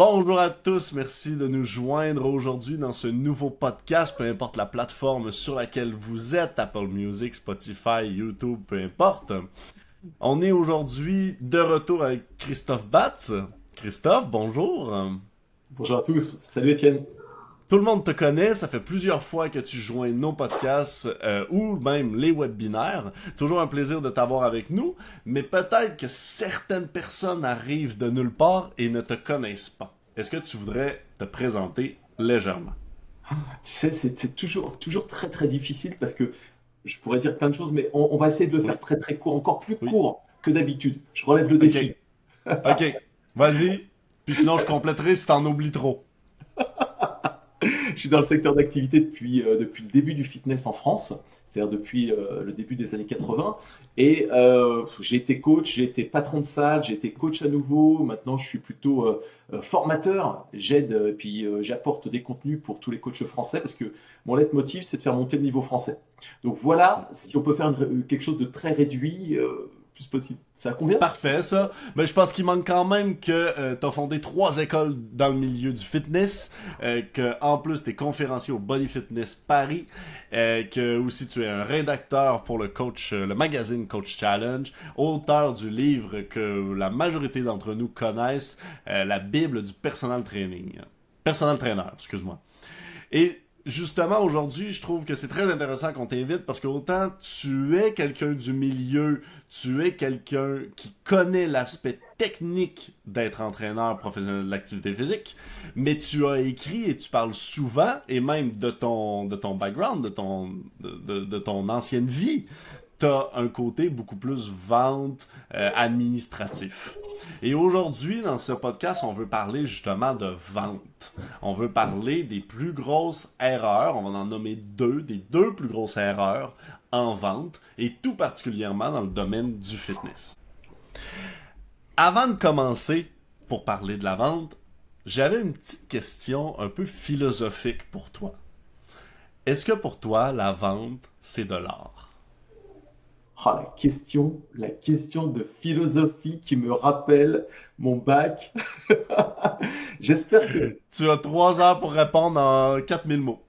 Bonjour à tous, merci de nous joindre aujourd'hui dans ce nouveau podcast, peu importe la plateforme sur laquelle vous êtes, Apple Music, Spotify, YouTube, peu importe. On est aujourd'hui de retour avec Christophe Batz. Christophe, bonjour. Bonjour à tous, salut Étienne. Tout le monde te connaît, ça fait plusieurs fois que tu joins nos podcasts ou même les webinaires. Toujours un plaisir de t'avoir avec nous, mais peut-être que certaines personnes arrivent de nulle part et ne te connaissent pas. Est-ce que tu voudrais te présenter légèrement? Tu sais, c'est toujours très très difficile parce que je pourrais dire plein de choses, mais on va essayer de le faire Oui, très très court, encore plus oui. court que d'habitude. Je relève le Ok, défi. ok. Vas-y. Puis sinon, je compléterai si t'en oublies trop. Je suis dans le secteur d'activité depuis le début du fitness en France, c'est-à-dire depuis le début des années 80. Et j'ai été coach, j'ai été patron de salle, j'ai été coach à nouveau. Maintenant, je suis plutôt formateur. J'aide et puis j'apporte des contenus pour tous les coachs français parce que mon leitmotiv, c'est de faire monter le niveau français. Donc voilà, si on peut faire quelque chose de très réduit, plus possible. Ça convient? Parfait, ça. Mais je pense qu'il manque quand même que tu as fondé trois écoles dans le milieu du fitness, que en plus t'es conférencier au Body Fitness Paris, que aussi tu es un rédacteur pour le coach, le magazine Coach Challenge, auteur du livre que la majorité d'entre nous connaissent, la Bible du personal training, personal trainer, excuse-moi. Et justement, aujourd'hui, je trouve que c'est très intéressant qu'on t'invite parce que autant tu es quelqu'un du milieu, tu es quelqu'un qui connaît l'aspect technique d'être entraîneur professionnel de l'activité physique, mais tu as écrit et tu parles souvent, et même de ton background, de ton ancienne vie, t'as un côté beaucoup plus vente, administratif. Et aujourd'hui, dans ce podcast, on veut parler justement de vente. On veut parler des plus grosses erreurs, on va en nommer deux, des deux plus grosses erreurs en vente, et tout particulièrement dans le domaine du fitness. Avant de commencer, pour parler de la vente, j'avais une petite question un peu philosophique pour toi. Est-ce que pour toi, la vente, c'est de l'art? Ah, la question de philosophie qui me rappelle mon bac. J'espère que Tu as 3 heures pour répondre en 4000 mots.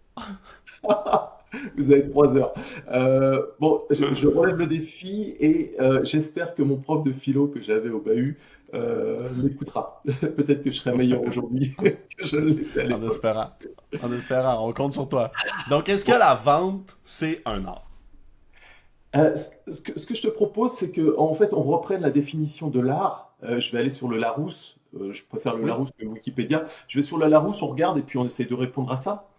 vous avez 3 heures. Bon, je relève le défi et j'espère que mon prof de philo que j'avais au bahut m'écoutera. Peut-être que je serai meilleur aujourd'hui que je ne l'étais à En l'époque. espérant. En espérant, on compte sur toi. Donc, est-ce que Bon, la vente, c'est un art? ce que je te propose, c'est que en fait, on reprenne la définition de l'art. Je vais aller sur le Larousse. Je préfère le Oui, Larousse que Wikipédia. Je vais sur le Larousse, on regarde et puis on essaie de répondre à ça.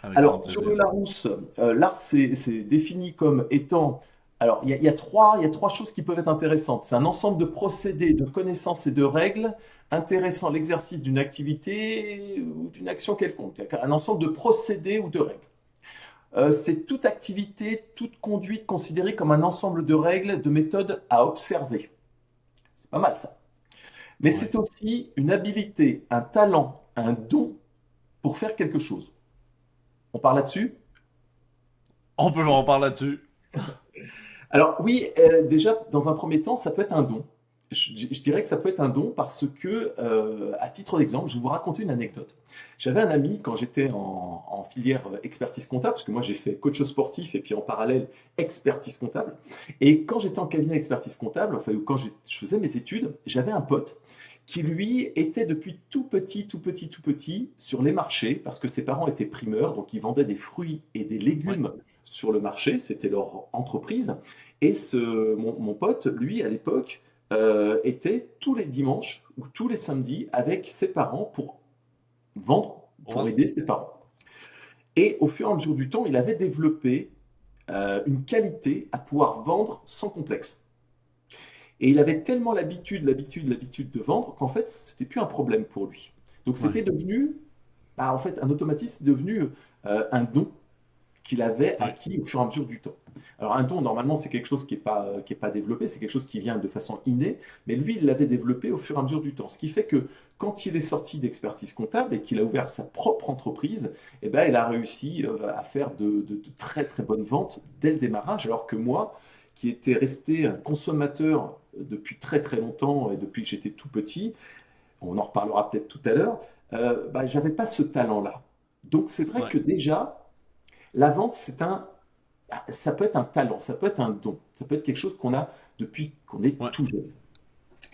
avec grand Alors, sur le plaisir. Larousse, l'art, c'est défini comme étant. Alors, il y a trois choses qui peuvent être intéressantes. C'est un ensemble de procédés, de connaissances et de règles intéressant l'exercice d'une activité ou d'une action quelconque. Un ensemble de procédés ou de règles. C'est toute activité, toute conduite considérée comme un ensemble de règles, de méthodes à observer. C'est pas mal ça. Mais Oui. c'est aussi une habilité, un talent, un don pour faire quelque chose. On parle là-dessus? On peut en parler là-dessus. Alors oui, déjà, dans un premier temps, ça peut être un don. Je dirais que ça peut être un don parce que, à titre d'exemple, je vais vous raconter une anecdote. J'avais un ami quand j'étais en filière expertise comptable, parce que moi j'ai fait coach sportif et puis en parallèle expertise comptable. Et quand j'étais en cabinet expertise comptable, enfin, ou quand je faisais mes études, j'avais un pote qui lui était depuis tout petit sur les marchés, parce que ses parents étaient primeurs, donc ils vendaient des fruits et des Oui. légumes sur le marché, c'était leur entreprise. Et mon pote, lui, à l'époque, était tous les dimanches ou tous les samedis avec ses parents pour vendre, pour Ouais. aider ses parents. Et au fur et à mesure du temps, il avait développé une qualité à pouvoir vendre sans complexe. Et il avait tellement l'habitude de vendre qu'en fait, c'était plus un problème pour lui. Donc Ouais. c'était devenu, bah, en fait, un automatisme, c'est devenu un don qu'il avait Oui. acquis au fur et à mesure du temps. Alors un don, normalement, c'est quelque chose qui est pas développé, c'est quelque chose qui vient de façon innée, mais lui, il l'avait développé au fur et à mesure du temps. Ce qui fait que quand il est sorti d'expertise comptable et qu'il a ouvert sa propre entreprise, eh ben, il a réussi à faire de très très bonnes ventes dès le démarrage, alors que moi, qui étais resté un consommateur depuis très très longtemps et depuis que j'étais tout petit, on en reparlera peut-être tout à l'heure, bah, j'avais pas ce talent-là. Donc c'est vrai Ouais, que déjà, la vente, ça peut être un talent, ça peut être un don, ça peut être quelque chose qu'on a depuis qu'on est ouais, tout jeune.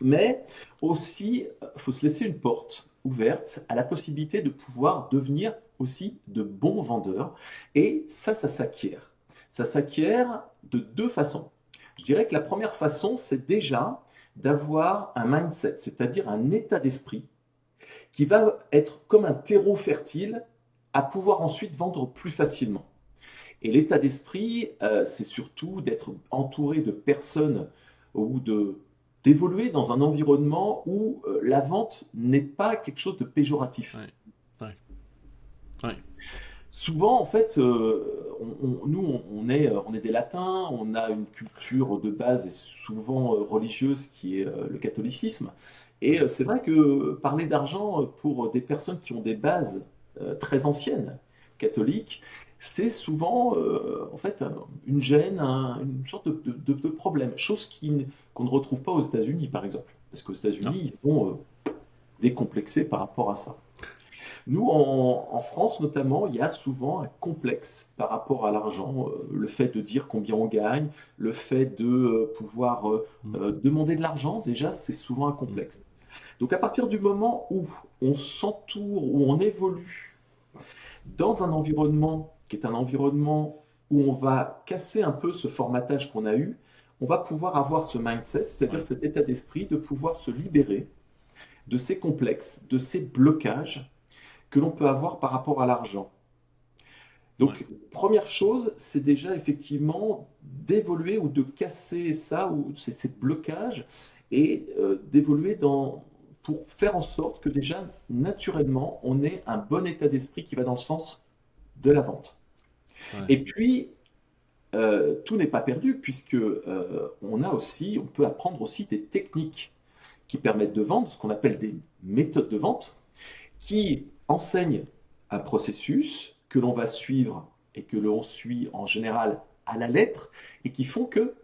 Mais aussi, il faut se laisser une porte ouverte à la possibilité de pouvoir devenir aussi de bons vendeurs. Et ça s'acquiert. Ça s'acquiert de deux façons. Je dirais que la première façon, c'est déjà d'avoir un mindset, c'est-à-dire un état d'esprit qui va être comme un terreau fertile à pouvoir ensuite vendre plus facilement. Et l'état d'esprit, c'est surtout d'être entouré de personnes ou d'évoluer dans un environnement où la vente n'est pas quelque chose de péjoratif. ouais, ouais, ouais, Souvent, en fait, nous, on est des latins, on a une culture de base et souvent religieuse qui est le catholicisme. Et c'est vrai que parler d'argent pour des personnes qui ont des bases très anciennes catholiques, c'est souvent en fait une gêne, une sorte de problème, chose qu'on ne retrouve pas aux États-Unis, par exemple. Parce qu'aux non, États-Unis, ils sont décomplexés par rapport à ça. Nous, en France notamment, il y a souvent un complexe par rapport à l'argent, le fait de dire combien on gagne, le fait de pouvoir mm, demander de l'argent, déjà, c'est souvent un mm, complexe. Donc à partir du moment où on s'entoure, où on évolue dans un environnement qui est un environnement où on va casser un peu ce formatage qu'on a eu, on va pouvoir avoir ce mindset, c'est-à-dire ouais, cet état d'esprit de pouvoir se libérer de ces complexes, de ces blocages que l'on peut avoir par rapport à l'argent. ouais, Donc, première chose, c'est déjà effectivement d'évoluer ou de casser ça, ou ces blocages, et d'évoluer pour faire en sorte que déjà, naturellement, on ait un bon état d'esprit qui va dans le sens de la vente. ouais, Et puis, tout n'est pas perdu, puisque on peut apprendre aussi des techniques qui permettent de vendre, ce qu'on appelle des méthodes de vente, qui enseigne un processus que l'on va suivre et que l'on suit en général à la lettre et qui font que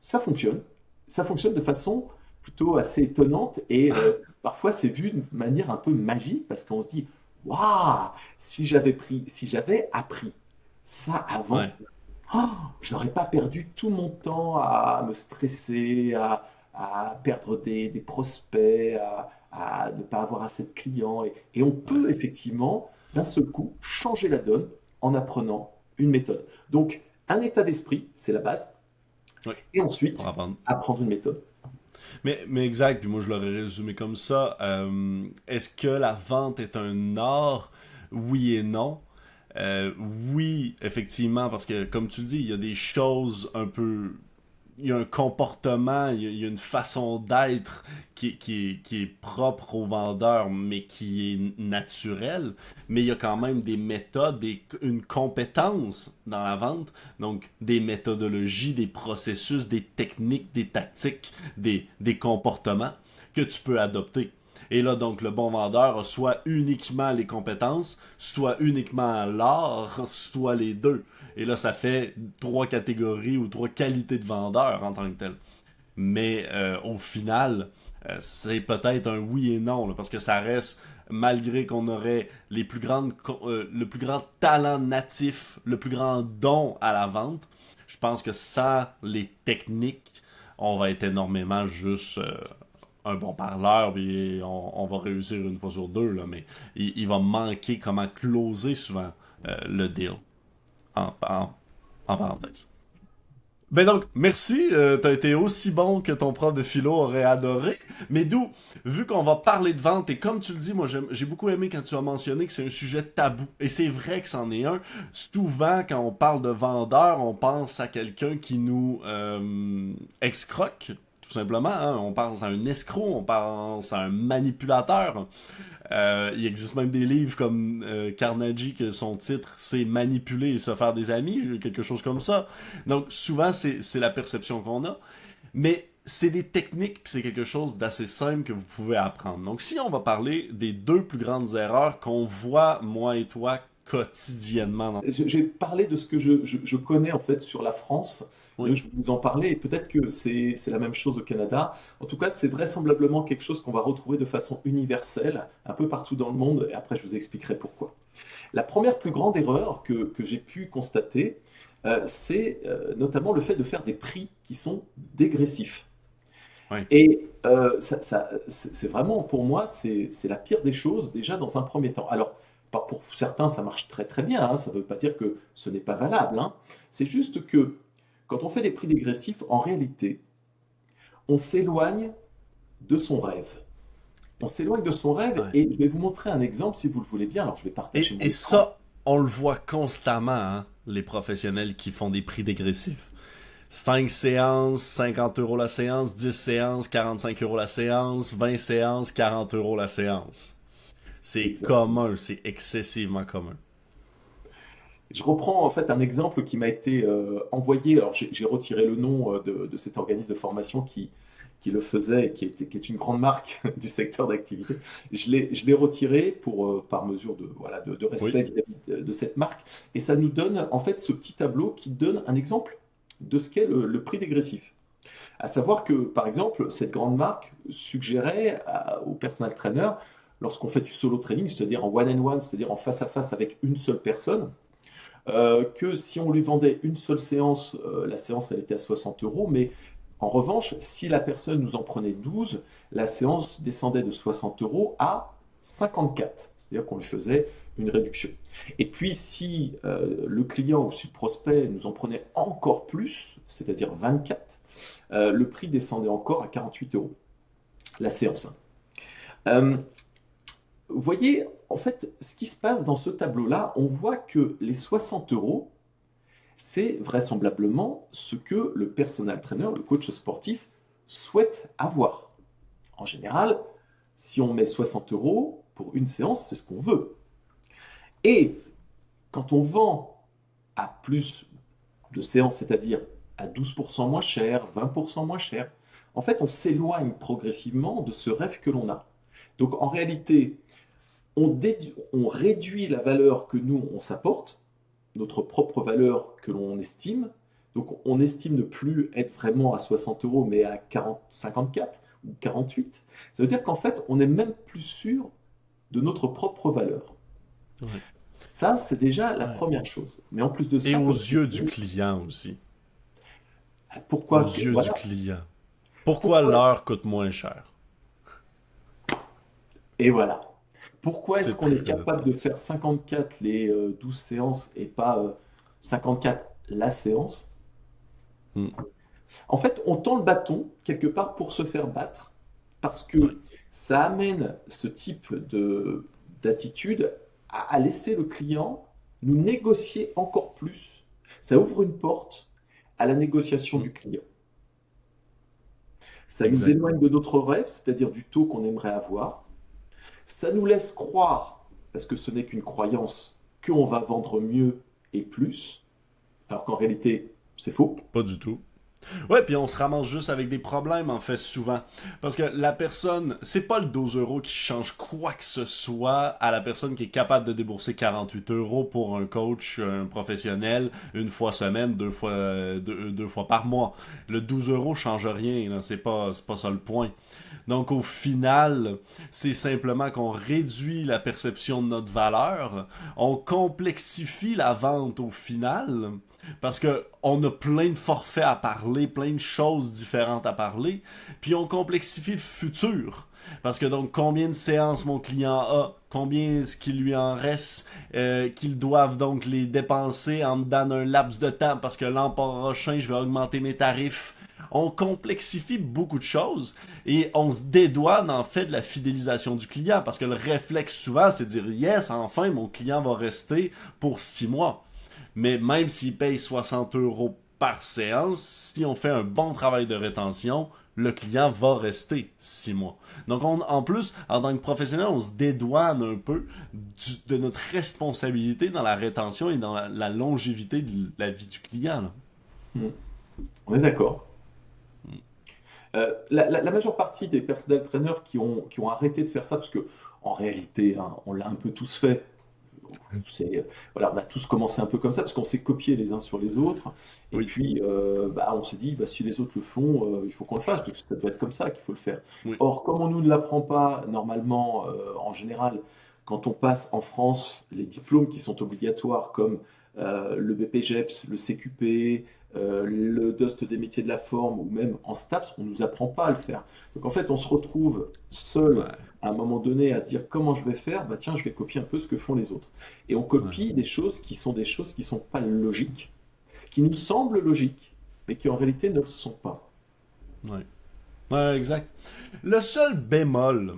ça fonctionne. Ça fonctionne de façon plutôt assez étonnante et parfois c'est vu de manière un peu magique parce qu'on se dit waouh, si j'avais appris ça ouais, avant, oh, j'aurais pas perdu tout mon temps à me stresser, à perdre des prospects, à ne pas avoir assez de clients. Et on ouais, peut effectivement, d'un seul coup, changer la donne en apprenant une méthode. Donc, un état d'esprit, c'est la base. ouais, Et pour ensuite, apprendre. apprendre une méthode. Mais exact, puis moi je l'aurais résumé comme ça. Est-ce que la vente est un art? Oui et non. Euh, oui, effectivement, parce que comme tu le dis, il y a des choses un peu, il y a un comportement, il y a une façon d'être qui est propre au vendeur, mais qui est naturelle. Mais il y a quand même des méthodes, une compétence dans la vente, donc des méthodologies, des processus, des techniques, des tactiques, des comportements que tu peux adopter. Et là, donc, le bon vendeur a soit uniquement les compétences, soit uniquement l'art, soit les deux. Et là, ça fait trois catégories ou trois qualités de vendeur en tant que tel. Mais au final, c'est peut-être un oui et non, là, parce que ça reste, malgré qu'on aurait le plus grand talent natif, le plus grand don à la vente, je pense que sans les techniques, on va être énormément juste un bon parleur, puis on va réussir une fois sur deux, là, mais il va manquer comment closer souvent le deal, en, en, en parenthèse. Ben donc, merci, t'as été aussi bon que ton prof de philo aurait adoré. Mais d'où, vu qu'on va parler de vente, et comme tu le dis, moi j'ai beaucoup aimé quand tu as mentionné que c'est un sujet tabou. Et c'est vrai que c'en est un. Souvent, quand on parle de vendeur, on pense à quelqu'un qui nous excroque, tout simplement. Hein. On pense à un escroc, on pense à un manipulateur. Il existe même des livres comme Carnegie que son titre c'est Manipuler et se faire des amis, quelque chose comme ça. Donc souvent c'est la perception qu'on a, mais c'est des techniques puis c'est quelque chose d'assez simple que vous pouvez apprendre. Donc si on va parler des deux plus grandes erreurs qu'on voit moi et toi quotidiennement J'ai parlé de ce que je connais en fait sur la France. Oui. Je vais vous en parler et peut-être que c'est la même chose au Canada. En tout cas, c'est vraisemblablement quelque chose qu'on va retrouver de façon universelle un peu partout dans le monde et après je vous expliquerai pourquoi. La première plus grande erreur que j'ai pu constater, c'est notamment le fait de faire des prix qui sont dégressifs. Oui. Et c'est vraiment, pour moi, c'est la pire des choses, déjà dans un premier temps. Alors, pour certains, ça marche très très bien, hein, ça ne veut pas dire que ce n'est pas valable, hein. C'est juste que quand on fait des prix dégressifs, en réalité, on s'éloigne de son rêve. On s'éloigne de son rêve Ouais. et je vais vous montrer un exemple si vous le voulez bien. Alors, je vais partager mon Et écran. ça, on le voit constamment, hein, les professionnels qui font des prix dégressifs. 5 séances, 50 € la séance, 10 séances, 45 € la séance, 20 séances, 40 € la séance. C'est Exactement. commun, c'est excessivement commun. Je reprends en fait un exemple qui m'a été envoyé. Alors j'ai retiré le nom de cet organisme de formation qui le faisait, qui est une grande marque du secteur d'activité. Je l'ai retiré par mesure de, voilà, de Oui. respect vis-à-vis de cette marque. Et ça nous donne en fait ce petit tableau qui donne un exemple de ce qu'est le prix dégressif. À savoir que, par exemple, cette grande marque suggérait au personal trainer, lorsqu'on fait du solo training, c'est-à-dire en one-on-one, c'est-à-dire en face à face avec une seule personne, que si on lui vendait une seule séance, la séance elle était à 60 euros, mais en revanche, si la personne nous en prenait 12, la séance descendait de 60 euros à 54, c'est-à-dire qu'on lui faisait une réduction. Et puis si le client ou si le prospect nous en prenait encore plus, c'est-à-dire 24, le prix descendait encore à 48 euros, la séance. Euh, Vous voyez, en fait, ce qui se passe dans ce tableau-là, on voit que les 60 euros, c'est vraisemblablement ce que le personal trainer, le coach sportif, souhaite avoir. En général, si on met 60 euros pour une séance, c'est ce qu'on veut. Et quand on vend à plus de séances, c'est-à-dire à 12% moins cher, 20% moins cher, en fait, on s'éloigne progressivement de ce rêve que l'on a. Donc en réalité, on réduit la valeur que nous, on s'apporte, notre propre valeur que l'on estime. Donc on estime ne plus être vraiment à 60 euros, mais à 40, 54 ou 48. Ça veut dire qu'en fait, on n'est même plus sûr de notre propre valeur. Ouais. Ça, c'est déjà la Ouais. première chose. Mais en plus de Et ça, aux comme je yeux du disais, client aussi. Aux pourquoi, yeux du voilà, client. Pourquoi pourquoi, l'heure coûte moins cher? et voilà. Pourquoi est-ce C'est qu'on est très capable important. de faire 54 les 12 séances et pas 54 la séance? Hmm. En fait, on tend le bâton quelque part pour se faire battre parce Ouais. que ça amène ce type d'attitude à laisser le client nous négocier encore plus. Ça ouvre une porte à la négociation Hmm. du client. Ça nous Exact. éloigne de notre rêve, c'est-à-dire du taux qu'on aimerait avoir. Ça nous laisse croire, parce que ce n'est qu'une croyance, qu'on va vendre mieux et plus, alors qu'en réalité, c'est faux. Pas du tout. Ouais, puis on se ramasse juste avec des problèmes, en fait, souvent. Parce que la personne, c'est pas le 12 € qui change quoi que ce soit à la personne qui est capable de débourser 48 € pour un coach, un professionnel, une fois semaine, deux fois par mois. Le 12 € change rien, là. C'est pas ça le point. Donc au final, c'est simplement qu'on réduit la perception de notre valeur, on complexifie la vente au final, parce que on a plein de forfaits à parler, plein de choses différentes à parler, puis on complexifie le futur. Parce que donc combien de séances mon client a, combien est-ce qu'il lui en reste, qu'ils doivent donc les dépenser en dedans d'un laps de temps parce que l'an prochain je vais augmenter mes tarifs. On complexifie beaucoup de choses et on se dédouane en fait de la fidélisation du client parce que le réflexe souvent c'est de dire yes, enfin mon client va rester pour 6 mois. Mais même s'il paye 60 € par séance, si on fait un bon travail de rétention, le client va rester 6 mois. Donc en plus, en tant que professionnel, on se dédouane un peu de notre responsabilité dans la rétention et dans la longévité de la vie du client, là. Hmm. On est d'accord. La majeure partie des personal trainers qui ont arrêté de faire ça, parce que en réalité, hein, on l'a un peu tous fait, Voilà, on a tous commencé un peu comme ça parce qu'on s'est copiés les uns sur les autres. Et Oui, puis, on s'est dit, bah, si les autres le font, il faut qu'on le fasse parce que ça doit être comme ça qu'il faut le faire. oui, Or, comme on nous ne l'apprend pas normalement, en général, quand on passe en France les diplômes qui sont obligatoires comme le BPGEPS, le CQP, le DOST des métiers de la forme ou même en STAPS, on ne nous apprend pas à le faire. Donc en fait, on se retrouve seul ouais, à un moment donné à se dire comment je vais faire, bah tiens, je vais copier un peu ce que font les autres. Et on ouais, copie des choses qui sont pas logiques, qui nous semblent logiques, mais qui en réalité ne le sont pas. ouais. Ouais, exact. Le seul bémol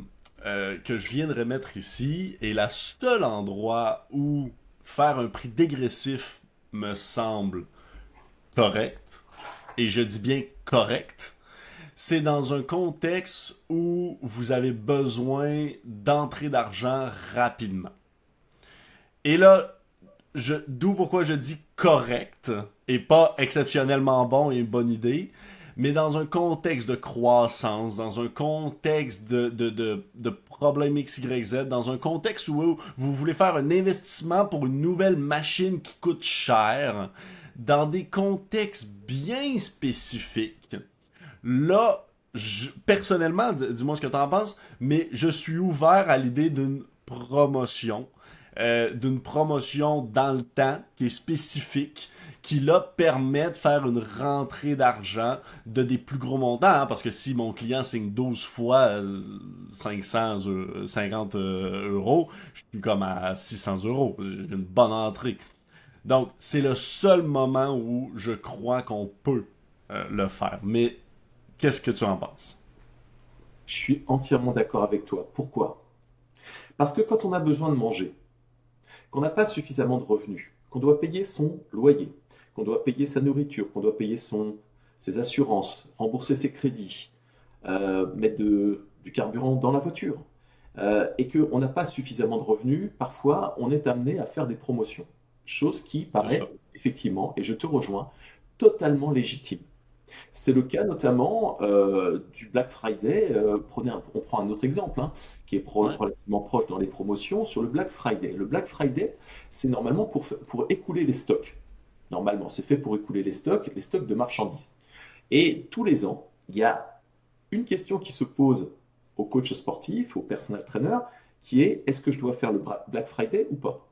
que je viendrais mettre ici est la seul endroit où faire un prix dégressif me semble correct, et je dis bien correct, c'est dans un contexte où vous avez besoin d'entrée d'argent rapidement. Et là, d'où pourquoi je dis correct et pas exceptionnellement bon et une bonne idée, mais dans un contexte de croissance, dans un contexte de problème XYZ, dans un contexte où vous voulez faire un investissement pour une nouvelle machine qui coûte cher, dans des contextes bien spécifiques, là, personnellement, dis-moi ce que t'en penses, mais je suis ouvert à l'idée d'une promotion dans le temps qui est spécifique, qui là permet de faire une rentrée d'argent de des plus gros montants, hein, parce que si mon client signe 12 fois 50 euros, je suis comme à 600 euros. J'ai une bonne entrée. Donc, c'est le seul moment où je crois qu'on peut le faire. Mais qu'est-ce que tu en penses? Je suis entièrement d'accord avec toi. Pourquoi? Parce que quand on a besoin de manger, qu'on n'a pas suffisamment de revenus, qu'on doit payer son loyer, qu'on doit payer sa nourriture, qu'on doit payer ses assurances, rembourser ses crédits, mettre du carburant dans la voiture, et qu'on n'a pas suffisamment de revenus, parfois on est amené à faire des promotions. Chose qui C'est ça. paraît, effectivement, et je te rejoins, totalement légitime. C'est le cas notamment du Black Friday. On prend un autre exemple hein, qui est Ouais, relativement proche dans les promotions sur le Black Friday. Le Black Friday, c'est normalement pour écouler les stocks. Normalement, c'est fait pour écouler les stocks de marchandises. Et tous les ans, il y a une question qui se pose aux coachs sportifs, aux personal trainers, qui est est-ce que je dois faire le Black Friday ou pas?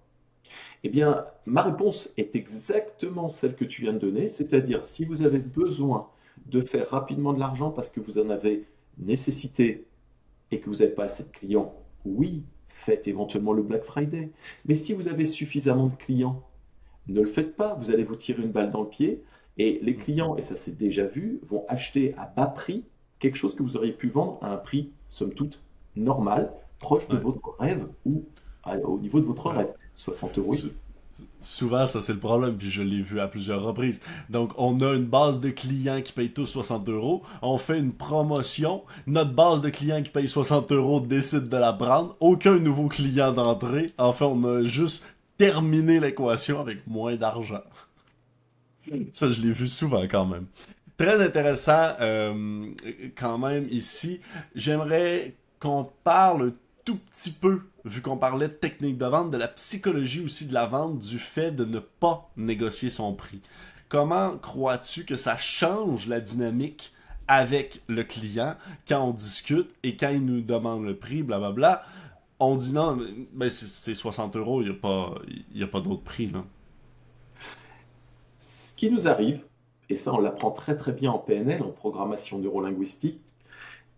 Eh bien, ma réponse est exactement celle que tu viens de donner, c'est-à-dire si vous avez besoin de faire rapidement de l'argent parce que vous en avez nécessité et que vous n'avez pas assez de clients, oui, faites éventuellement le Black Friday. Mais si vous avez suffisamment de clients, ne le faites pas, vous allez vous tirer une balle dans le pied et les clients, et ça c'est déjà vu, vont acheter à bas prix quelque chose que vous auriez pu vendre à un prix, somme toute, normal, proche de ouais, votre rêve ou au niveau de votre ouais. rêve. 60 € Sou- ici. Souvent, ça c'est le problème, puis je l'ai vu à plusieurs reprises. Donc, on a une base de clients qui payent tous 60 euros, on fait une promotion, notre base de clients qui payent 60 euros décide de la prendre, aucun nouveau client d'entrée, enfin, on a juste terminé l'équation avec moins d'argent. Ça, je l'ai vu souvent quand même. Très intéressant quand même ici. J'aimerais qu'on parle tout petit peu, vu qu'on parlait de technique de vente, de la psychologie aussi de la vente, du fait de ne pas négocier son prix. Comment crois-tu que ça change la dynamique avec le client quand on discute et quand il nous demande le prix, blablabla, on dit non, mais c'est 60 euros, il y a pas d'autre prix, là. Ce qui nous arrive, et ça on l'apprend très très bien en PNL, en programmation neurolinguistique,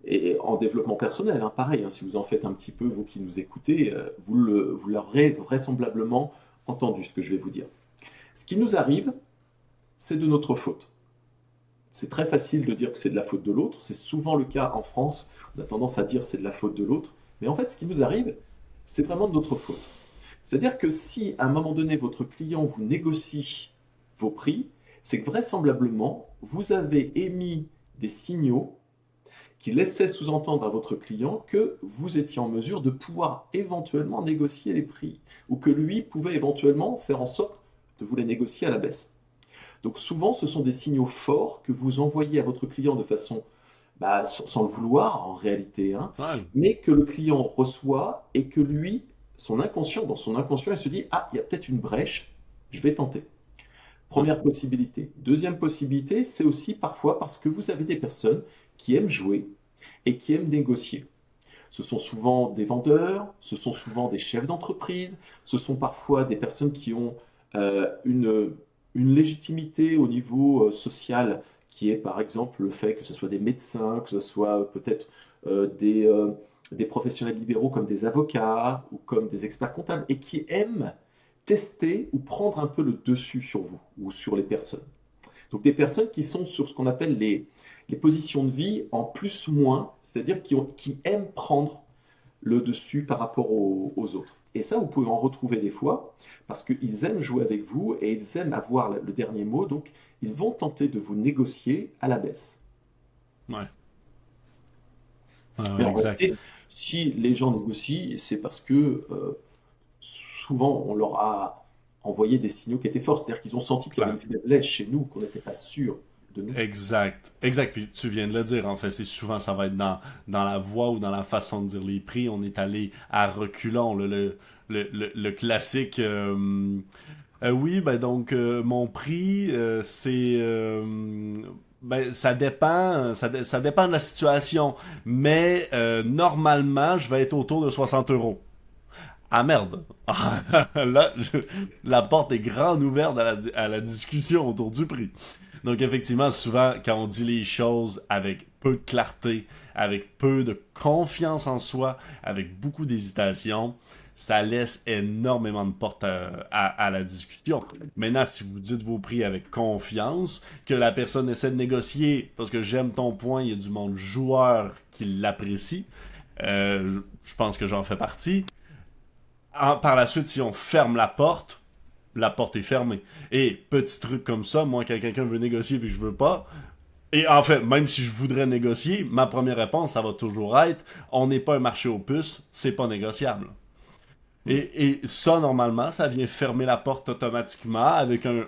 et en développement personnel, hein, pareil, hein, si vous en faites un petit peu, vous qui nous écoutez, vous l'aurez vraisemblablement entendu ce que je vais vous dire. Ce qui nous arrive, c'est de notre faute. C'est très facile de dire que c'est de la faute de l'autre, c'est souvent le cas en France, on a tendance à dire c'est de la faute de l'autre, mais en fait ce qui nous arrive, c'est vraiment de notre faute. C'est-à-dire que si à un moment donné votre client vous négocie vos prix, c'est que vraisemblablement vous avez émis des signaux qui laissait sous-entendre à votre client que vous étiez en mesure de pouvoir éventuellement négocier les prix, ou que lui pouvait éventuellement faire en sorte de vous les négocier à la baisse. Donc souvent, ce sont des signaux forts que vous envoyez à votre client de façon, sans le vouloir en réalité, hein, Ouais, mais que le client reçoit et que lui dans son inconscient, il se dit, ah, il y a peut-être une brèche, je vais tenter. Première possibilité. Deuxième possibilité, c'est aussi parfois parce que vous avez des personnes qui aiment jouer et qui aiment négocier. Ce sont souvent des vendeurs, ce sont souvent des chefs d'entreprise, ce sont parfois des personnes qui ont une légitimité au niveau social qui est par exemple le fait que ce soit des médecins, que ce soit peut-être des professionnels libéraux comme des avocats ou comme des experts comptables et qui aiment tester ou prendre un peu le dessus sur vous ou sur les personnes. Donc des personnes qui sont sur ce qu'on appelle les positions de vie en plus-moins, c'est-à-dire qui aiment prendre le dessus par rapport aux autres. Et ça, vous pouvez en retrouver des fois, parce qu'ils aiment jouer avec vous et ils aiment avoir le dernier mot, donc ils vont tenter de vous négocier à la baisse. Ouais, Mais ouais, en exact. réalité, si les gens négocient, c'est parce que souvent on leur a envoyé des signaux qui étaient forts, c'est-à-dire qu'ils ont senti qu'il y avait Clair. une faiblesse chez nous, qu'on n'était pas sûr de nous. Exact. Exact. Puis tu viens de le dire, en fait, c'est souvent ça va être dans la voix ou dans la façon de dire les prix. On est allé à reculons, le classique. Oui, ben donc mon prix, c'est ben ça dépend, ça dépend de la situation, mais normalement, je vais être autour de 60 euros. Ah merde! Là, la porte est grande ouverte à la discussion autour du prix. Donc effectivement, souvent, quand on dit les choses avec peu de clarté, avec peu de confiance en soi, avec beaucoup d'hésitation, ça laisse énormément de portes à la discussion. Maintenant, si vous dites vos prix avec confiance, que la personne essaie de négocier, parce que j'aime ton point, il y a du monde joueur qui l'apprécie, je pense que j'en fais partie. Par la suite, si on ferme la porte est fermée. Et petit truc comme ça, moi, quand quelqu'un veut négocier puis je veux pas, et en fait, même si je voudrais négocier, ma première réponse, ça va toujours être, on n'est pas un marché aux puces, c'est pas négociable. Et ça, normalement, ça vient fermer la porte automatiquement avec un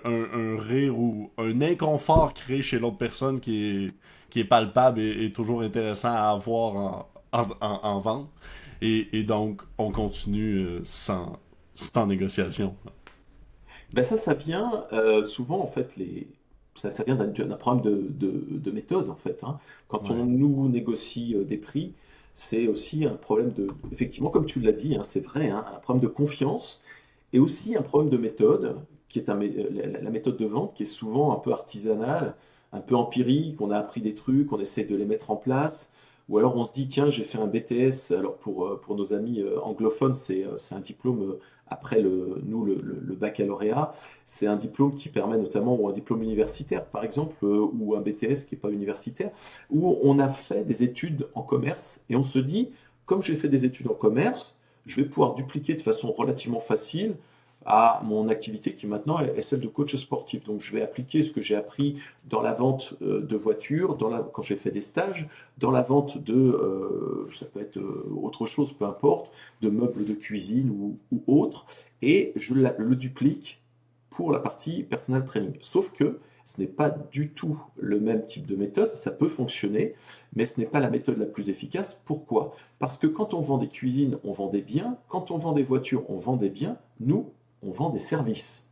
rire ou un inconfort créé chez l'autre personne qui est palpable et toujours intéressant à avoir en vente. Et donc, on continue sans négociation. Ben ça vient souvent en fait ça vient d'un problème de méthode en fait, hein. Quand Ouais. on nous négocie des prix, c'est aussi un problème effectivement comme tu l'as dit, hein, c'est vrai, hein, un problème de confiance et aussi un problème de méthode qui est la méthode de vente qui est souvent un peu artisanale, un peu empirique. On a appris des trucs, on essaie de les mettre en place. Ou alors on se dit, tiens, j'ai fait un BTS. Alors pour nos amis anglophones, c'est un diplôme après le baccalauréat. C'est un diplôme qui permet notamment, ou un diplôme universitaire par exemple, ou un BTS qui n'est pas universitaire, où on a fait des études en commerce et on se dit, comme j'ai fait des études en commerce, je vais pouvoir dupliquer de façon relativement facile à mon activité qui maintenant est celle de coach sportif. Donc je vais appliquer ce que j'ai appris dans la vente de voitures, quand j'ai fait des stages, dans la vente ça peut être autre chose, peu importe, de meubles de cuisine ou autre, et le duplique pour la partie personal training. Sauf que ce n'est pas du tout le même type de méthode, ça peut fonctionner, mais ce n'est pas la méthode la plus efficace. Pourquoi? Parce que quand on vend des cuisines, on vend des biens, quand on vend des voitures, on vend des biens, nous, on vend des services.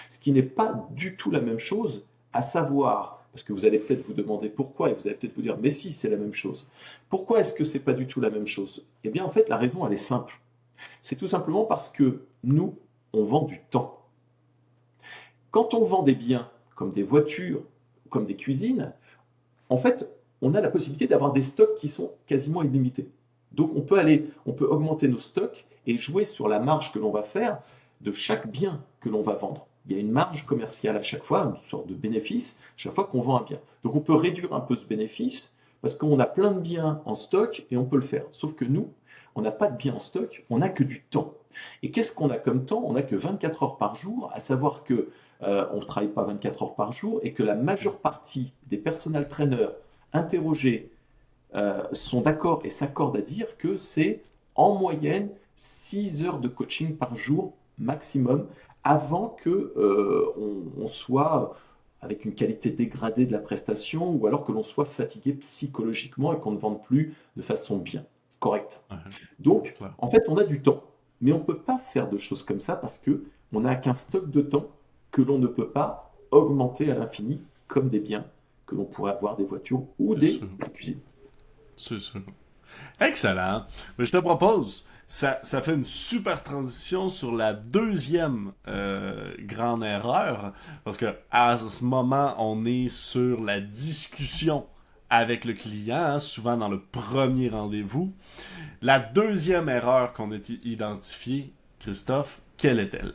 Ce qui n'est pas du tout la même chose, à savoir, parce que vous allez peut-être vous demander pourquoi, et vous allez peut-être vous dire, mais si, c'est la même chose. Pourquoi est-ce que c'est pas du tout la même chose? Eh bien, en fait, la raison, elle est simple. C'est tout simplement parce que nous, on vend du temps. Quand on vend des biens, comme des voitures, comme des cuisines, en fait, on a la possibilité d'avoir des stocks qui sont quasiment illimités. Donc on peut augmenter nos stocks et jouer sur la marge que l'on va faire de chaque bien que l'on va vendre. Il y a une marge commerciale à chaque fois, une sorte de bénéfice, chaque fois qu'on vend un bien. Donc on peut réduire un peu ce bénéfice parce qu'on a plein de biens en stock et on peut le faire. Sauf que nous, on n'a pas de biens en stock, on n'a que du temps. Et qu'est-ce qu'on a comme temps? On n'a que 24 heures par jour, à savoir que on ne travaille pas 24 heures par jour et que la majeure partie des personal trainers interrogés sont d'accord et s'accordent à dire que c'est en moyenne 6 heures de coaching par jour maximum avant que on soit avec une qualité dégradée de la prestation ou alors que l'on soit fatigué psychologiquement et qu'on ne vende plus de façon bien, correcte. Ouais, Donc, clair. en fait, on a du temps. Mais on ne peut pas faire de choses comme ça parce que on n'a qu'un stock de temps que l'on ne peut pas augmenter à l'infini, comme des biens que l'on pourrait avoir, des voitures ou C'est sûr. des cuisines. C'est sûr. Excellent. Mais je te propose, ça fait une super transition sur la deuxième grande erreur, parce que à ce moment, on est sur la discussion avec le client, hein, souvent dans le premier rendez-vous. La deuxième erreur qu'on a identifiée, Christophe, quelle est-elle?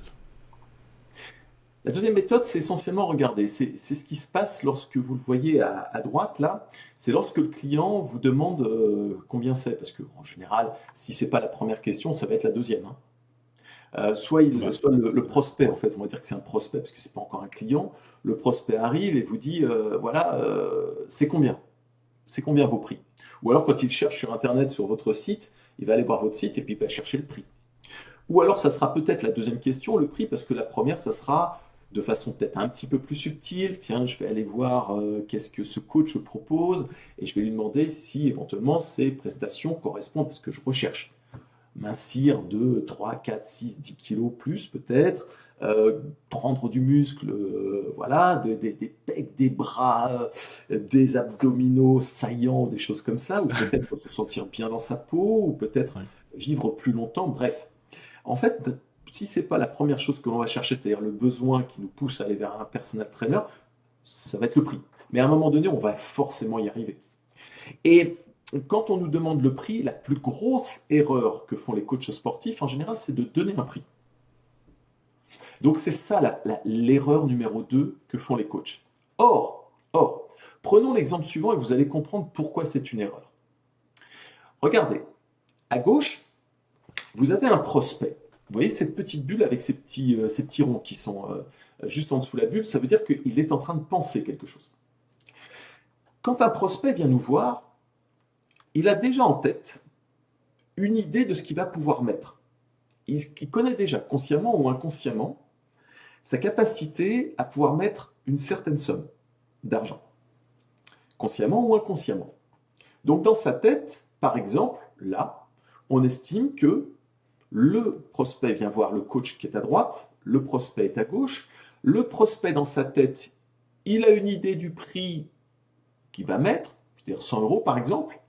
La deuxième méthode, c'est essentiellement regarder. C'est ce qui se passe lorsque vous le voyez à droite, là. C'est lorsque le client vous demande combien c'est. Parce que, en général, si c'est pas la première question, ça va être la deuxième, hein. Souvent. Soit le prospect, en fait, on va dire que c'est un prospect parce que c'est pas encore un client. Le prospect arrive et vous dit, voilà, c'est combien? C'est combien vos prix? Ou alors, quand il cherche sur Internet, sur votre site, il va aller voir votre site et puis il va chercher le prix. Ou alors, ça sera peut-être la deuxième question, le prix, parce que la première, ça sera de façon peut-être un petit peu plus subtile. Tiens, je vais aller voir qu'est-ce que ce coach propose et je vais lui demander si éventuellement ces prestations correspondent à ce que je recherche. Mincir de 3, 4, 6, 10 kilos plus peut-être, prendre du muscle, voilà, des pecs, des bras, des abdominaux saillants, des choses comme ça, ou peut-être se sentir bien dans sa peau, ou peut-être Ouais. vivre plus longtemps, bref. En fait, si c'est pas la première chose que l'on va chercher, c'est-à-dire le besoin qui nous pousse à aller vers un personal trainer, ça va être le prix. Mais à un moment donné, on va forcément y arriver. Et quand on nous demande le prix, la plus grosse erreur que font les coachs sportifs, en général, c'est de donner un prix. Donc c'est ça l'erreur numéro 2 que font les coachs. Or, prenons l'exemple suivant et vous allez comprendre pourquoi c'est une erreur. Regardez, à gauche, vous avez un prospect. Vous voyez cette petite bulle avec ces petits ronds qui sont juste en dessous de la bulle, ça veut dire qu'il est en train de penser quelque chose. Quand un prospect vient nous voir, il a déjà en tête une idée de ce qu'il va pouvoir mettre. Il connaît déjà, consciemment ou inconsciemment, sa capacité à pouvoir mettre une certaine somme d'argent, consciemment ou inconsciemment. Donc dans sa tête, par exemple, là, on estime que le prospect vient voir le coach qui est à droite, le prospect est à gauche, le prospect dans sa tête, il a une idée du prix qu'il va mettre, c'est-à-dire 100 euros par exemple,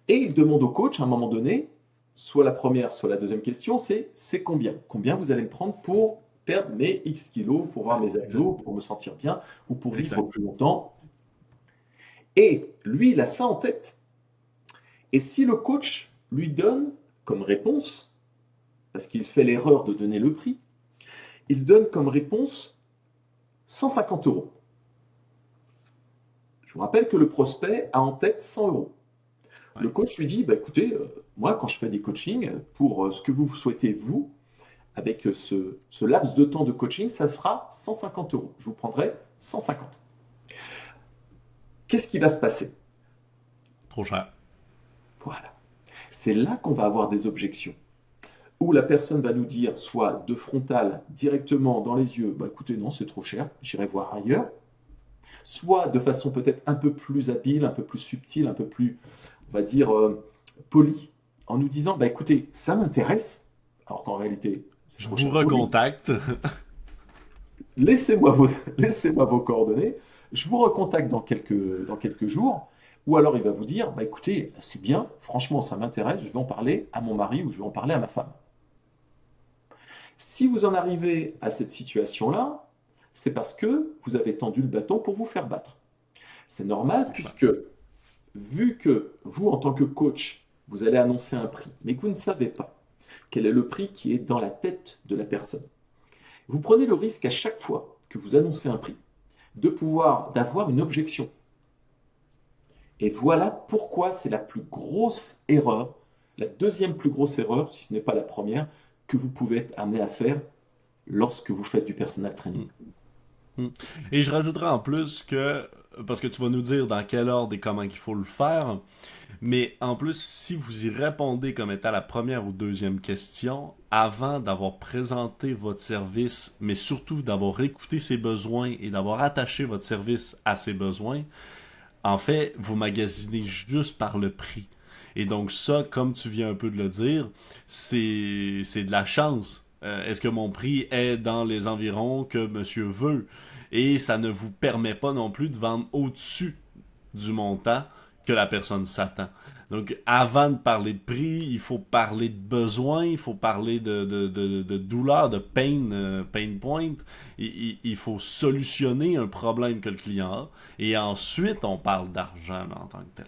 et il demande au coach à un moment donné, soit la première, soit la deuxième question, c'est combien? Combien vous allez me prendre pour perdre mes X kilos, pour voir mes Exact. abdos, pour me sentir bien, ou pour vivre Exact. plus longtemps? Et lui, il a ça en tête. Et si le coach lui donne comme réponse, parce qu'il fait l'erreur de donner le prix, il donne comme réponse 150 euros. Je vous rappelle que le prospect a en tête 100 euros. Le Ouais. coach lui dit, bah, écoutez, moi quand je fais des coachings, pour ce que vous souhaitez vous, avec ce laps de temps de coaching, ça fera 150 euros. Je vous prendrai 150. Qu'est-ce qui va se passer? Trop cher. Voilà. C'est là qu'on va avoir des objections. Où la personne va nous dire, soit de frontal, directement dans les yeux, bah écoutez, non, c'est trop cher, j'irai voir ailleurs. Soit de façon peut-être un peu plus habile, un peu plus subtile, un peu plus, on va dire, polie, en nous disant, bah écoutez, ça m'intéresse, alors qu'en réalité, c'est Je trop vous cher pour lui. recontacte. Laissez-moi vos, laissez-moi vos coordonnées, je vous recontacte dans quelques jours, ou alors il va vous dire, bah écoutez, c'est bien, franchement, ça m'intéresse, je vais en parler à mon mari ou je vais en parler à ma femme. Si vous en arrivez à cette situation-là, c'est parce que vous avez tendu le bâton pour vous faire battre. C'est normal Franchement. puisque, vu que vous, en tant que coach, vous allez annoncer un prix, mais que vous ne savez pas quel est le prix qui est dans la tête de la personne, vous prenez le risque à chaque fois que vous annoncez un prix d'avoir une objection. Et voilà pourquoi c'est la plus grosse erreur, la deuxième plus grosse erreur, si ce n'est pas la première, que vous pouvez être amené à faire lorsque vous faites du personal training. Mm. Mm. Et je rajouterai en plus que, parce que tu vas nous dire dans quel ordre et comment il faut le faire, mais en plus, si vous y répondez comme étant la première ou deuxième question, avant d'avoir présenté votre service, mais surtout d'avoir écouté ses besoins et d'avoir attaché votre service à ses besoins, en fait, vous magasinez juste par le prix. Et donc ça, comme tu viens un peu de le dire, c'est de la chance. Est-ce que mon prix est dans les environs que monsieur veut? Et ça ne vous permet pas non plus de vendre au-dessus du montant que la personne s'attend. Donc, avant de parler de prix, il faut parler de besoin, il faut parler de douleur, de pain, pain point. Il faut solutionner un problème que le client a. Et ensuite, on parle d'argent en tant que tel.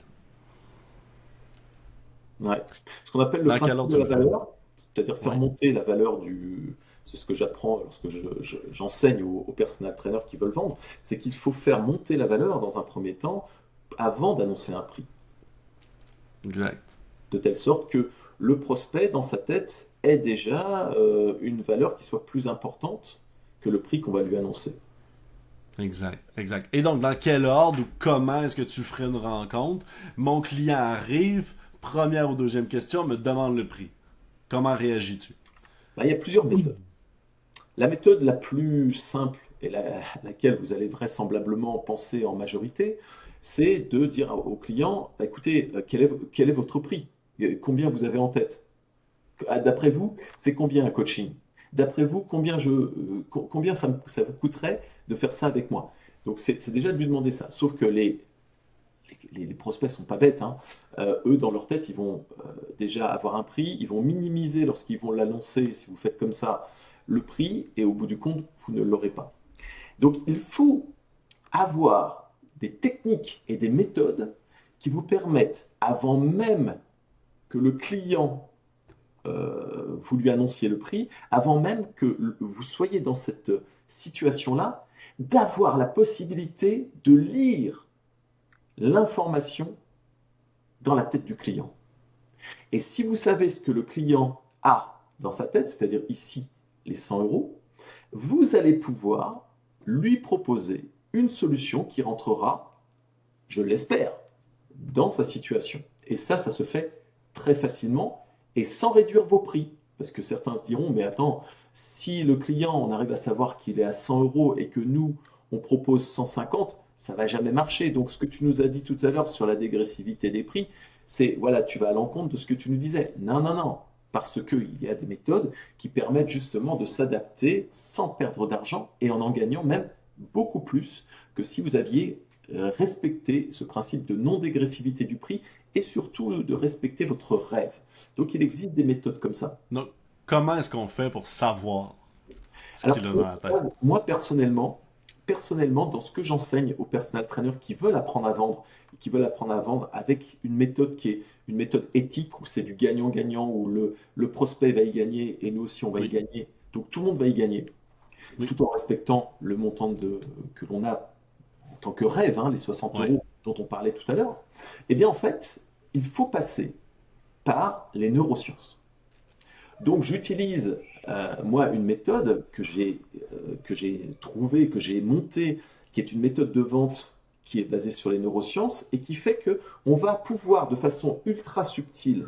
Ouais. Ce qu'on appelle le Dans quel principe ordre de tu la le ferais? valeur, c'est-à-dire faire Ouais. monter la valeur du. C'est ce que j'apprends lorsque j'enseigne aux personal trainers qui veulent vendre, c'est qu'il faut faire monter la valeur dans un premier temps avant d'annoncer un prix, Exact. de telle sorte que le prospect, dans sa tête, ait déjà une valeur qui soit plus importante que le prix qu'on va lui annoncer. Exact. Exact. Et donc, dans quel ordre ou comment est-ce que tu ferais une rencontre? Mon client arrive, première ou deuxième question, me demande le prix. Comment réagis-tu? Ben, il y a plusieurs méthodes. La méthode la plus simple et laquelle vous allez vraisemblablement penser en majorité, c'est de dire au client, bah, écoutez, quel est votre prix? Combien vous avez en tête? D'après vous, c'est combien un coaching? D'après vous, combien ça vous coûterait de faire ça avec moi? Donc c'est déjà de lui demander ça. Sauf que les prospects sont pas bêtes, hein. Eux, dans leur tête, ils vont déjà avoir un prix, ils vont minimiser lorsqu'ils vont l'annoncer, si vous faites comme ça, le prix, et au bout du compte, vous ne l'aurez pas. Donc il faut avoir des techniques et des méthodes qui vous permettent, avant même que le client vous lui annonciez le prix, avant même que vous soyez dans cette situation-là, d'avoir la possibilité de lire l'information dans la tête du client. Et si vous savez ce que le client a dans sa tête, c'est-à-dire ici les 100 euros, vous allez pouvoir lui proposer une solution qui rentrera, je l'espère, dans sa situation. Et ça se fait très facilement et sans réduire vos prix. Parce que certains se diront, mais attends, si le client, on arrive à savoir qu'il est à 100 euros et que nous, on propose 150, ça va jamais marcher. Donc ce que tu nous as dit tout à l'heure sur la dégressivité des prix, c'est, voilà, tu vas à l'encontre de ce que tu nous disais. Non, non, non. Parce qu'il y a des méthodes qui permettent justement de s'adapter sans perdre d'argent et en gagnant même beaucoup plus que si vous aviez respecté ce principe de non-dégressivité du prix et surtout de respecter votre rêve. Donc il existe des méthodes comme ça. Donc, comment est-ce qu'on fait pour savoir ce Alors, qu'il a dans la tête? moi personnellement, dans ce que j'enseigne aux personal trainers qui veulent apprendre à vendre, et qui veulent apprendre à vendre avec une méthode qui est une méthode éthique, où c'est du gagnant-gagnant, où le prospect va y gagner et nous aussi on va y Oui, gagner. Donc tout le monde va y gagner, oui, tout en respectant le montant que l'on a en tant que rêve, hein, les 60 oui, euros dont on parlait tout à l'heure. Eh bien en fait, il faut passer par les neurosciences. Donc j'utilise moi une méthode que j'ai trouvée, que j'ai montée, qui est une méthode de vente qui est basée sur les neurosciences et qui fait que on va pouvoir de façon ultra subtile,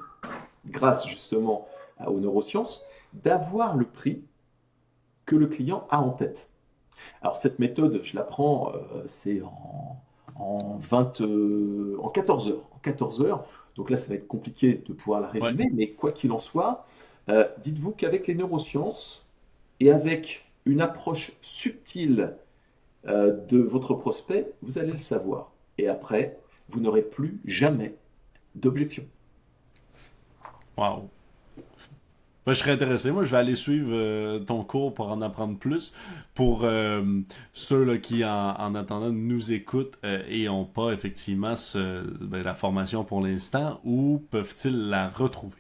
grâce justement aux neurosciences, d'avoir le prix que le client a en tête. Alors cette méthode, je la prends, c'est en 14 heures. En 14 heures, donc là ça va être compliqué de pouvoir la ouais. résumer, mais quoi qu'il en soit, dites-vous qu'avec les neurosciences et avec une approche subtile de votre prospect, vous allez le savoir. Et après, vous n'aurez plus jamais d'objection. Wow. Moi, je serais intéressé. Moi, je vais aller suivre ton cours pour en apprendre plus. Pour ceux là, qui, en attendant, nous écoutent et n'ont pas effectivement la formation pour l'instant, où peuvent-ils la retrouver?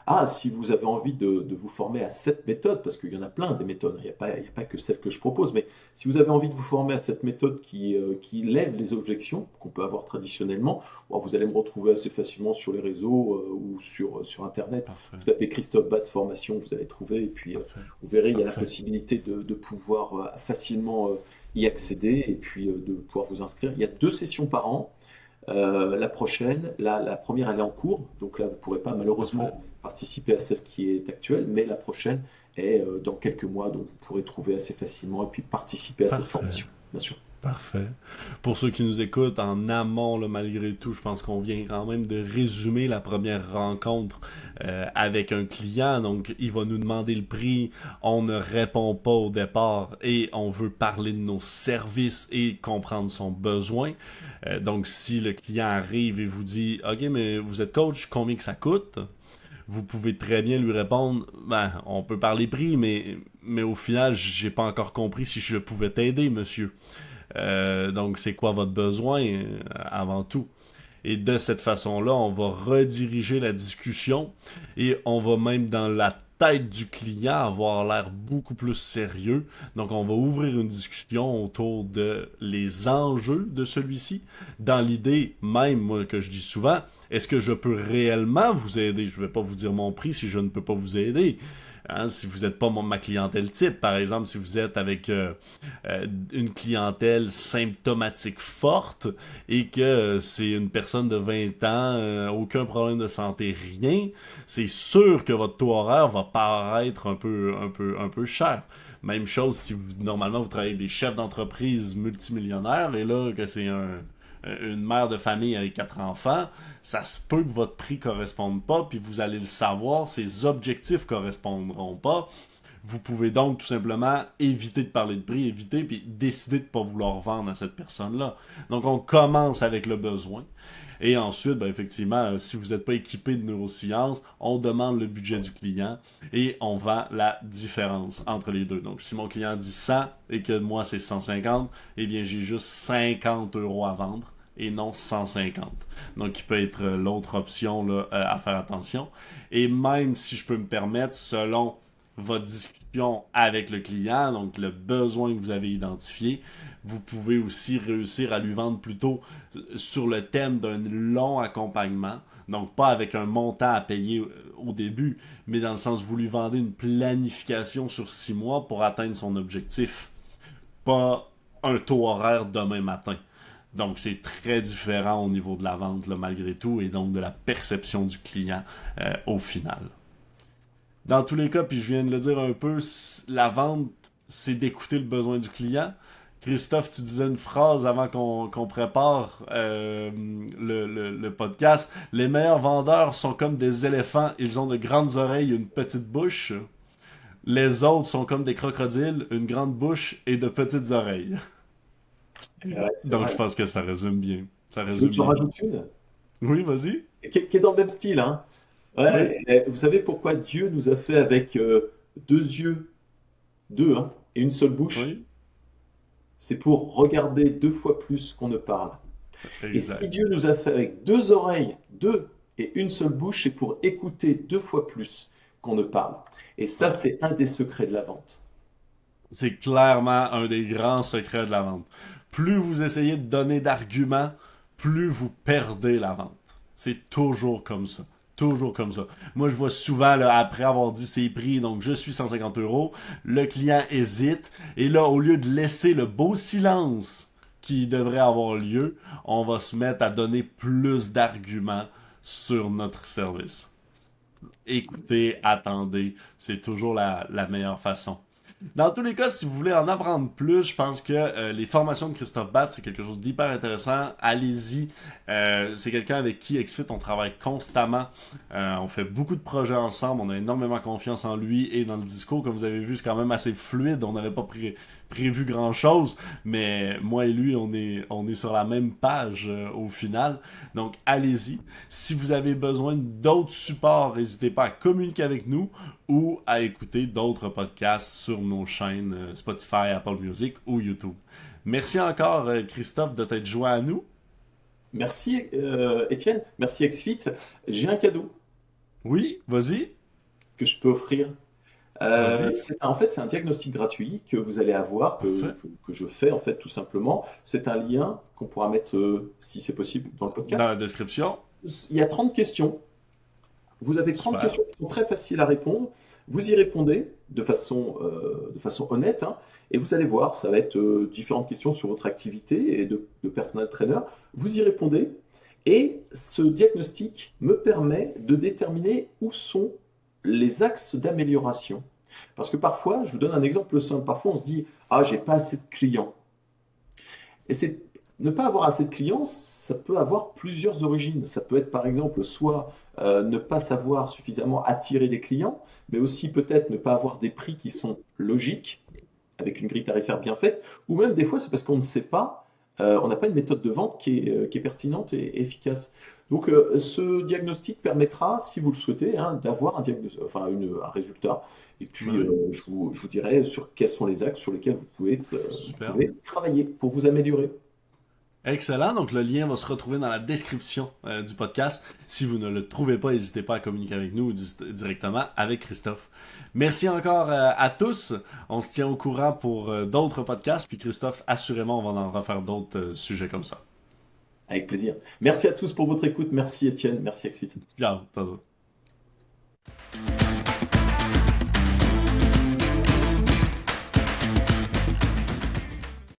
Ah, si vous avez envie de vous former à cette méthode, parce qu'il y en a plein des méthodes, il y a pas que celle que je propose, mais si vous avez envie de vous former à cette méthode qui lève les objections qu'on peut avoir traditionnellement, bon, vous allez me retrouver assez facilement sur les réseaux ou sur Internet. Parfait. Vous tapez Christophe Batz formation, vous allez trouver, et puis Parfait. vous verrez, il y a la Parfait. possibilité de pouvoir facilement y accéder et puis de pouvoir vous inscrire. Il y a 2 sessions par an. La prochaine, la première, elle est en cours, donc là, vous ne pourrez pas Parfait. malheureusement participer à celle qui est actuelle, mais la prochaine est dans quelques mois, donc vous pourrez trouver assez facilement et puis participer à cette Parfait. formation, bien sûr. Parfait. Pour ceux qui nous écoutent en amont, là, malgré tout, je pense qu'on vient quand même de résumer la première rencontre avec un client. Donc, il va nous demander le prix, on ne répond pas au départ et on veut parler de nos services et comprendre son besoin. Donc, si le client arrive et vous dit, OK, mais vous êtes coach, combien que ça coûte? Vous pouvez très bien lui répondre, ben, on peut parler prix, mais au final, j'ai pas encore compris si je pouvais t'aider, monsieur. Donc, c'est quoi votre besoin avant tout? Et de cette façon-là, on va rediriger la discussion et on va même dans la tête du client avoir l'air beaucoup plus sérieux. Donc, on va ouvrir une discussion autour de les enjeux de celui-ci. Dans l'idée même, moi, que je dis souvent, est-ce que je peux réellement vous aider? Je ne vais pas vous dire mon prix si je ne peux pas vous aider. Hein, si vous n'êtes pas ma clientèle type, par exemple, si vous êtes avec une clientèle symptomatique forte et que c'est une personne de 20 ans, aucun problème de santé, rien, c'est sûr que votre taux horaire va paraître un peu cher. Même chose si vous, normalement vous travaillez avec des chefs d'entreprise multimillionnaires et là que c'est une mère de famille avec 4 enfants, ça se peut que votre prix corresponde pas, puis vous allez le savoir, ses objectifs correspondront pas. Vous pouvez donc tout simplement éviter de parler de prix, éviter, puis décider de ne pas vouloir vendre à cette personne-là. Donc on commence avec le besoin. Et ensuite, ben, effectivement, si vous n'êtes pas équipé de neurosciences, on demande le budget du client et on vend la différence entre les deux. Donc, si mon client dit 100 et que moi c'est 150, eh bien j'ai juste 50 € à vendre et non 150. Donc, il peut être l'autre option là, à faire attention. Et même si je peux me permettre, selon votre discussion avec le client, donc le besoin que vous avez identifié, vous pouvez aussi réussir à lui vendre plutôt sur le thème d'un long accompagnement. Donc pas avec un montant à payer au début, mais dans le sens où vous lui vendez une planification sur 6 mois pour atteindre son objectif. Pas un taux horaire demain matin. Donc c'est très différent au niveau de la vente là, malgré tout et donc de la perception du client au final. Dans tous les cas, puis je viens de le dire un peu, la vente, c'est d'écouter le besoin du client. Christophe, tu disais une phrase avant qu'on prépare le podcast. Les meilleurs vendeurs sont comme des éléphants, ils ont de grandes oreilles et une petite bouche. Les autres sont comme des crocodiles, une grande bouche et de petites oreilles. Ouais, c'est Donc je vrai. pense que ça résume bien. Ça Tu veux résume que j'en bien. rajoute une? Oui, vas-y. Qui est dans le même style, hein. Oui. Ouais, vous savez pourquoi Dieu nous a fait avec deux yeux, deux, hein, et une seule bouche? Oui. C'est pour regarder deux fois plus qu'on ne parle. Et si Exact. Dieu nous a fait avec deux oreilles, deux, et une seule bouche, c'est pour écouter deux fois plus qu'on ne parle. Et ça, Ouais. c'est un des secrets de la vente. C'est clairement un des grands secrets de la vente. Plus vous essayez de donner d'arguments, plus vous perdez la vente. C'est toujours comme ça. Toujours comme ça. Moi, je vois souvent, là, après avoir dit ses prix, donc je suis 150 €, le client hésite, et là, au lieu de laisser le beau silence qui devrait avoir lieu, on va se mettre à donner plus d'arguments sur notre service. Écoutez, attendez, c'est toujours la meilleure façon. Dans tous les cas, si vous voulez en apprendre plus, je pense que les formations de Christophe Batt, c'est quelque chose d'hyper intéressant. Allez-y. C'est quelqu'un avec qui XFIT, on travaille constamment. On fait beaucoup de projets ensemble. On a énormément confiance en lui et dans le discours. Comme vous avez vu, c'est quand même assez fluide. On n'avait pas prévu grand-chose. Mais moi et lui, on est sur la même page au final. Donc, allez-y. Si vous avez besoin d'autres supports, n'hésitez pas à communiquer avec nous ou à écouter d'autres podcasts sur nos chaînes Spotify, Apple Music ou YouTube. Merci encore, Christophe, de t'être joint à nous. Merci Étienne, merci XFIT. J'ai un cadeau Oui, vas-y, que je peux offrir. vas-y. En fait, c'est un diagnostic gratuit que vous allez avoir, Parfait. que je fais en fait tout simplement. C'est un lien qu'on pourra mettre, si c'est possible, dans le Dans podcast. la description. Il y a 30 questions. Vous avez 30 Super. questions qui sont très faciles à répondre. Vous y répondez de façon honnête, hein, et vous allez voir, ça va être différentes questions sur votre activité et de personal trainer. Vous y répondez, et ce diagnostic me permet de déterminer où sont les axes d'amélioration. Parce que parfois, je vous donne un exemple simple, parfois on se dit, ah, j'ai pas assez de clients. Et ne pas avoir assez de clients, ça peut avoir plusieurs origines. Ça peut être par exemple soit ne pas savoir suffisamment attirer des clients, mais aussi peut-être ne pas avoir des prix qui sont logiques, avec une grille tarifaire bien faite, ou même des fois c'est parce qu'on ne sait pas, on n'a pas une méthode de vente qui est pertinente et efficace. Donc ce diagnostic permettra, si vous le souhaitez, hein, d'avoir un résultat. Et puis Ben oui, je vous dirai sur quels sont les axes sur lesquels vous superbe. pouvez travailler pour vous améliorer. Excellent, donc le lien va se retrouver dans la description du podcast. Si vous ne le trouvez pas, n'hésitez pas à communiquer avec nous ou directement avec Christophe. Merci encore à tous. On se tient au courant pour d'autres podcasts. Puis Christophe, assurément, on va en refaire d'autres sujets comme ça. Avec plaisir. Merci à tous pour votre écoute. Merci Étienne. Merci Exit. Ciao.